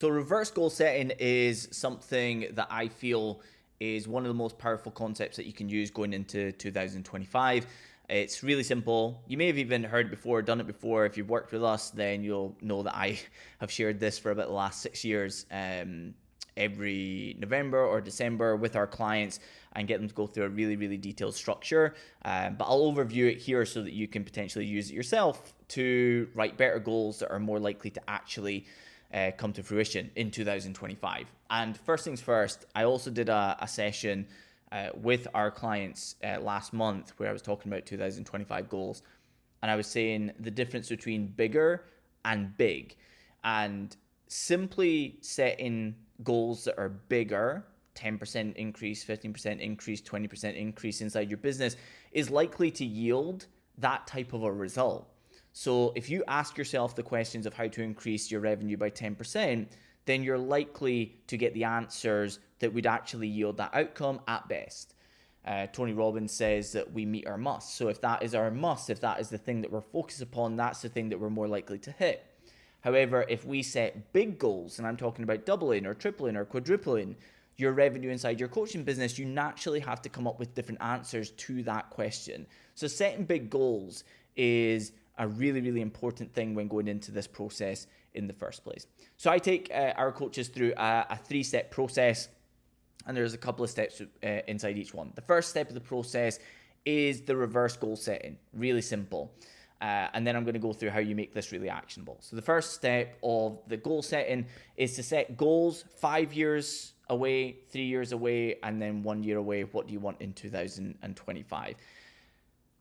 So reverse goal setting is something that I feel is one of the most powerful concepts that you can use going into 2025. It's really simple. You may have even heard it before, done it before. If you've worked with us, then you'll know that I have shared this for about the last 6 years, every November or December with our clients and get them to go through a really, really detailed structure. But I'll overview it here so that you can potentially use it yourself to write better goals that are more likely to actually come to fruition in 2025. And first things first, I also did a session with our clients last month where I was talking about 2025 goals. And I was saying the difference between bigger and big. And simply setting goals that are bigger, 10% increase, 15% increase, 20% increase inside your business is likely to yield that type of a result. So if you ask yourself the questions of how to increase your revenue by 10%, then you're likely to get the answers that would actually yield that outcome at best. Tony Robbins says that we meet our must. So if that is our must, if that is the thing that we're focused upon, that's the thing that we're more likely to hit. However, if we set big goals, and I'm talking about doubling or tripling or quadrupling your revenue inside your coaching business, you naturally have to come up with different answers to that question. So setting big goals is a really, really important thing when going into this process in the first place. So I take our coaches through a 3-step process, and there's a couple of steps inside each one. The first step of the process is the reverse goal setting. Really simple. And then I'm going to go through how you make this really actionable. So the first step of the goal setting is to set goals 5 years away, 3 years away, and then 1 year away. What do you want in 2025?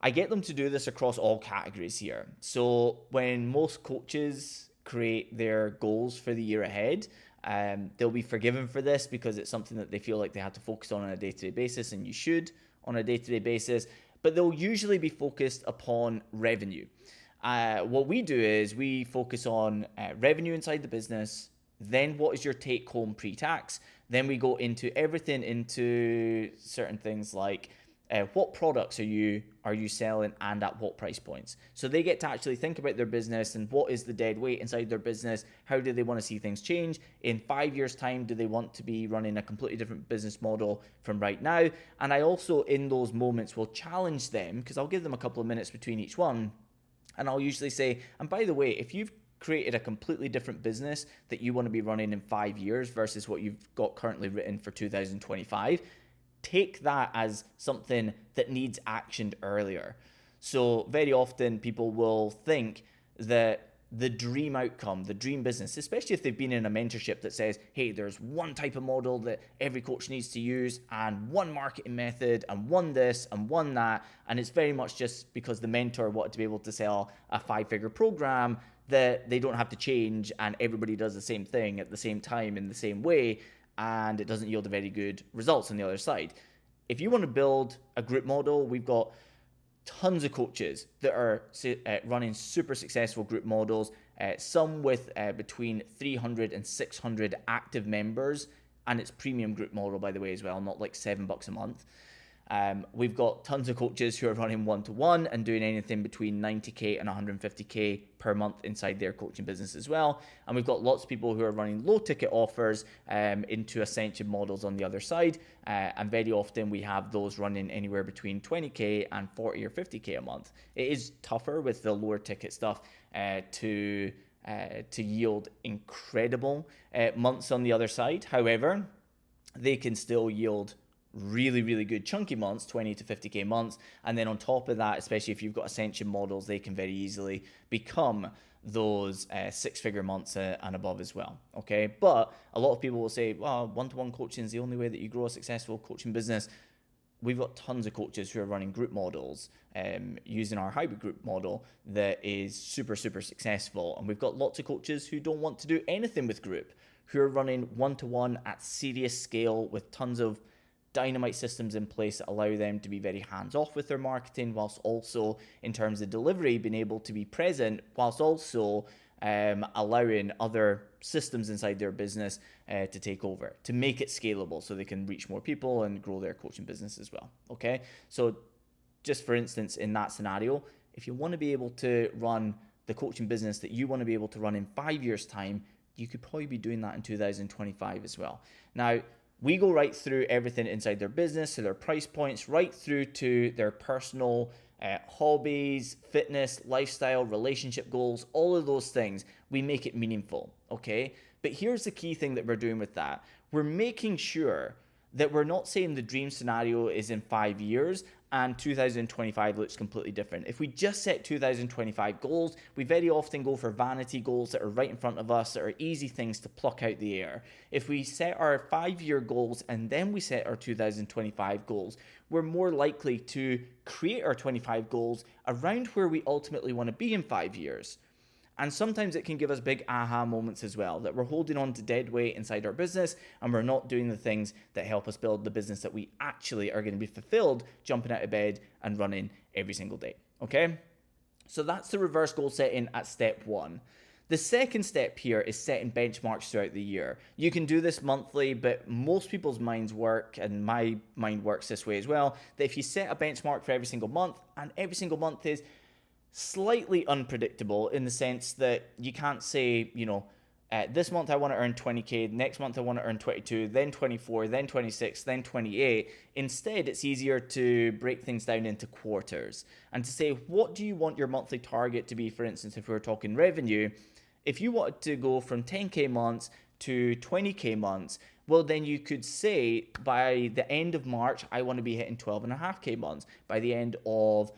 I get them to do this across all categories here. So when most coaches create their goals for the year ahead, they'll be forgiven for this because it's something that they feel like they have to focus on a day-to-day basis, and you should on a day-to-day basis, but they'll usually be focused upon revenue. What we do is we focus on revenue inside the business, then what is your take home pre-tax, then we go into everything into certain things like what products are you selling and at what price points. So they get to actually think about their business and what is the dead weight inside their business. How do they want to see things change? In 5 years' time, do they want to be running a completely different business model from right now? And I also, in those moments, will challenge them because I'll give them a couple of minutes between each one. And I'll usually say, and by the way, if you've created a completely different business that you want to be running in 5 years versus what you've got currently written for 2025, take that as something that needs actioned earlier. So very often people will think that the dream outcome, the dream business, especially if they've been in a mentorship that says, hey, there's one type of model that every coach needs to use and one marketing method and one this and one that. And it's very much just because the mentor wanted to be able to sell a 5-figure program that they don't have to change and everybody does the same thing at the same time in the same way, and it doesn't yield a very good results on the other side. If you want to build a group model, we've got tons of coaches that are running super successful group models, some with between 300 and 600 active members, and it's premium group model, by the way, as well, not like $7 a month. We've got tons of coaches who are running one-to-one and doing anything between 90K and 150K per month inside their coaching business as well. And we've got lots of people who are running low ticket offers into ascension models on the other side. And very often we have those running anywhere between 20K and 40 or 50K a month. It is tougher with the lower ticket stuff to yield incredible months on the other side. However, they can still yield really, really good chunky months, 20 to 50K months. And then on top of that, especially if you've got ascension models, they can very easily become those 6-figure months and above as well. Okay. But a lot of people will say, well, one-to-one coaching is the only way that you grow a successful coaching business. We've got tons of coaches who are running group models using our hybrid group model that is super, super successful. And we've got lots of coaches who don't want to do anything with group, who are running one-to-one at serious scale with tons of dynamite systems in place that allow them to be very hands-off with their marketing, whilst also in terms of delivery being able to be present, whilst also allowing other systems inside their business to take over, to make it scalable so they can reach more people and grow their coaching business as well. Okay, so just for instance, in that scenario, if you want to be able to run the coaching business that you want to be able to run in 5 years' time, you could probably be doing that in 2025 as well. Now, we go right through everything inside their business, so their price points, right through to their personal hobbies, fitness, lifestyle, relationship goals, all of those things. We make it meaningful, okay? But here's the key thing that we're doing with that. We're making sure that we're not saying the dream scenario is in 5 years and 2025 looks completely different. If we just set 2025 goals, we very often go for vanity goals that are right in front of us, that are easy things to pluck out the air. If we set our 5-year goals and then we set our 2025 goals, we're more likely to create our 25 goals around where we ultimately want to be in 5 years. And sometimes it can give us big aha moments as well, that we're holding on to dead weight inside our business and we're not doing the things that help us build the business that we actually are going to be fulfilled jumping out of bed and running every single day. Okay? So that's the reverse goal setting at step 1. The second step here is setting benchmarks throughout the year. You can do this monthly, but most people's minds work, and my mind works this way as well, that if you set a benchmark for every single month, and every single month is slightly unpredictable in the sense that you can't say, this month I want to earn 20K, next month I want to earn 22, then 24, then 26, then 28. Instead, it's easier to break things down into quarters and to say, what do you want your monthly target to be? For instance, if we were talking revenue, if you wanted to go from 10K months to 20K months, well, then you could say by the end of March, I want to be hitting 12.5K months. By the end of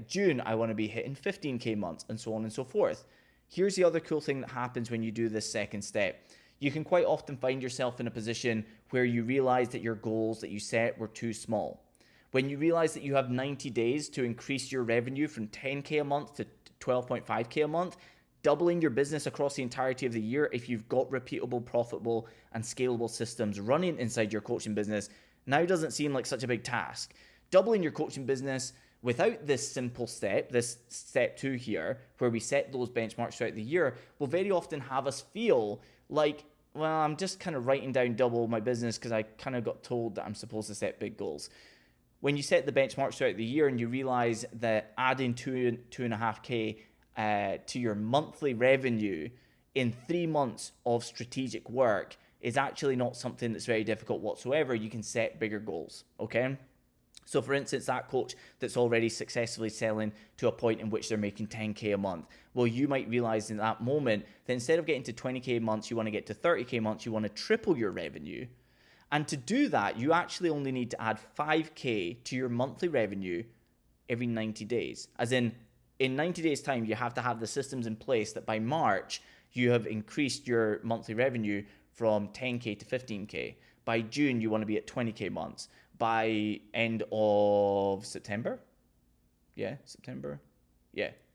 June, I want to be hitting 15K months, and so on and so forth. Here's the other cool thing that happens when you do this second step. You can quite often find yourself in a position where you realize that your goals that you set were too small. When you realize that you have 90 days to increase your revenue from 10K a month to 12.5K a month, doubling your business across the entirety of the year, if you've got repeatable, profitable, and scalable systems running inside your coaching business, now doesn't seem like such a big task. Doubling your coaching business without this simple step, this step 2 here, where we set those benchmarks throughout the year, will very often have us feel like, well, I'm just kind of writing down double my business because I kind of got told that I'm supposed to set big goals. When you set the benchmarks throughout the year and you realize that adding 2.5K to your monthly revenue in 3 months of strategic work is actually not something that's very difficult whatsoever. You can set bigger goals, okay? So for instance, that coach that's already successfully selling to a point in which they're making 10K a month, well, you might realize in that moment that instead of getting to 20K months, you want to get to 30K months, you want to triple your revenue. And to do that, you actually only need to add 5K to your monthly revenue every 90 days. As in 90 days time, you have to have the systems in place that by March, you have increased your monthly revenue from 10K to 15K. By June, you want to be at 20K months. By end of September, by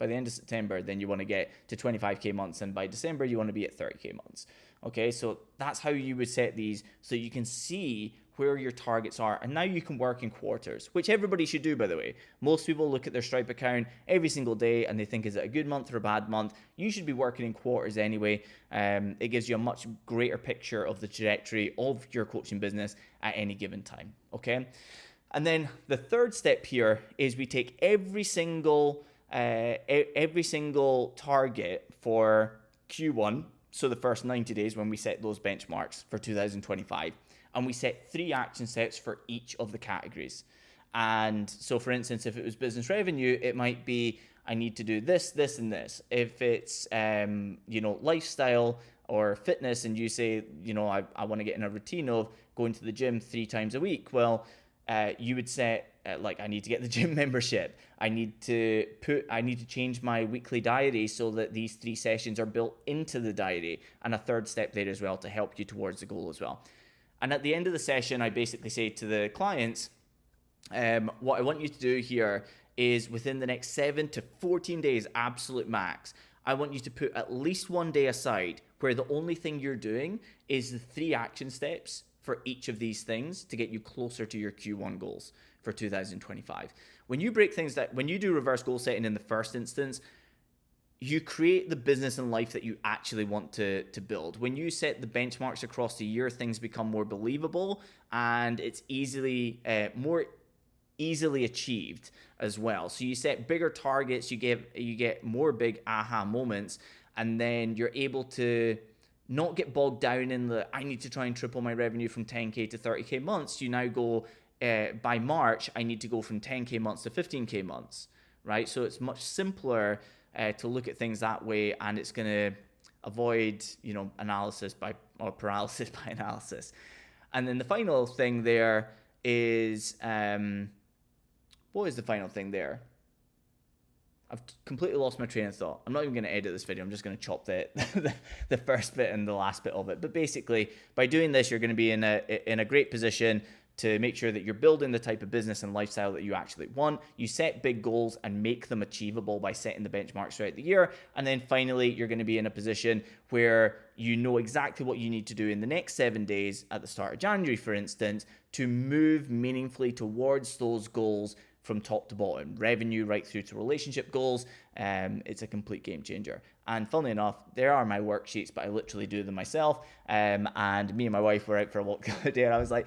the end of September, then you want to get to 25K months, and by December, you want to be at 30K months. Okay, so that's how you would set these so you can see where your targets are, and now you can work in quarters, which everybody should do, by the way. Most people look at their Stripe account every single day and they think, is it a good month or a bad month? You should be working in quarters anyway. It gives you a much greater picture of the trajectory of your coaching business at any given time, okay? And then the third step here is we take every single target for Q1, so the first 90 days when we set those benchmarks for 2025, and we set 3 action steps for each of the categories. And so for instance, if it was business revenue, it might be, I need to do this, this, and this. If it's, lifestyle or fitness, and you say, I want to get in a routine of going to the gym 3 times a week, well, you would set, I need to get the gym membership. I need to change my weekly diary so that these 3 sessions are built into the diary, and a third step there as well to help you towards the goal as well. And at the end of the session, I basically say to the clients, what I want you to do here is within the next 7 to 14 days, absolute max, I want you to put at least 1 day aside where the only thing you're doing is the 3 action steps for each of these things to get you closer to your Q1 goals for 2025. When you break things down, when you do reverse goal setting in the first instance, you create the business and life that you actually want to build. When you set the benchmarks across the year, things become more believable and it's more easily achieved as well. So you set bigger targets, you get more big aha moments, and then you're able to not get bogged down in the I need to try and triple my revenue from 10K to 30K months. You now go by March, I need to go from 10K months to 15K months, right? So it's much simpler to look at things that way, and it's going to avoid, analysis by or paralysis by analysis. And then the final thing there is, what is the final thing there? I've completely lost my train of thought. I'm not even going to edit this video. I'm just going to chop the first bit and the last bit of it. But basically, by doing this, you're going to be in a great position to make sure that you're building the type of business and lifestyle that you actually want. You set big goals and make them achievable by setting the benchmarks throughout the year. And then finally, you're going to be in a position where you know exactly what you need to do in the next 7 days at the start of January, for instance, to move meaningfully towards those goals from top to bottom, revenue right through to relationship goals. It's a complete game changer. And funnily enough, there are my worksheets, but I literally do them myself. And me and my wife were out for a walk the other day, and I was like,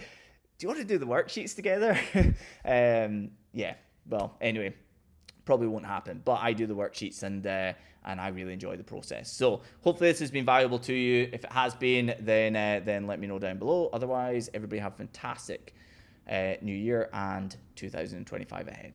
do you want to do the worksheets together? Yeah, well, anyway, probably won't happen, but I do the worksheets, and I really enjoy the process. So hopefully this has been valuable to you. If it has been, then let me know down below. Otherwise, everybody have a fantastic new year and 2025 ahead.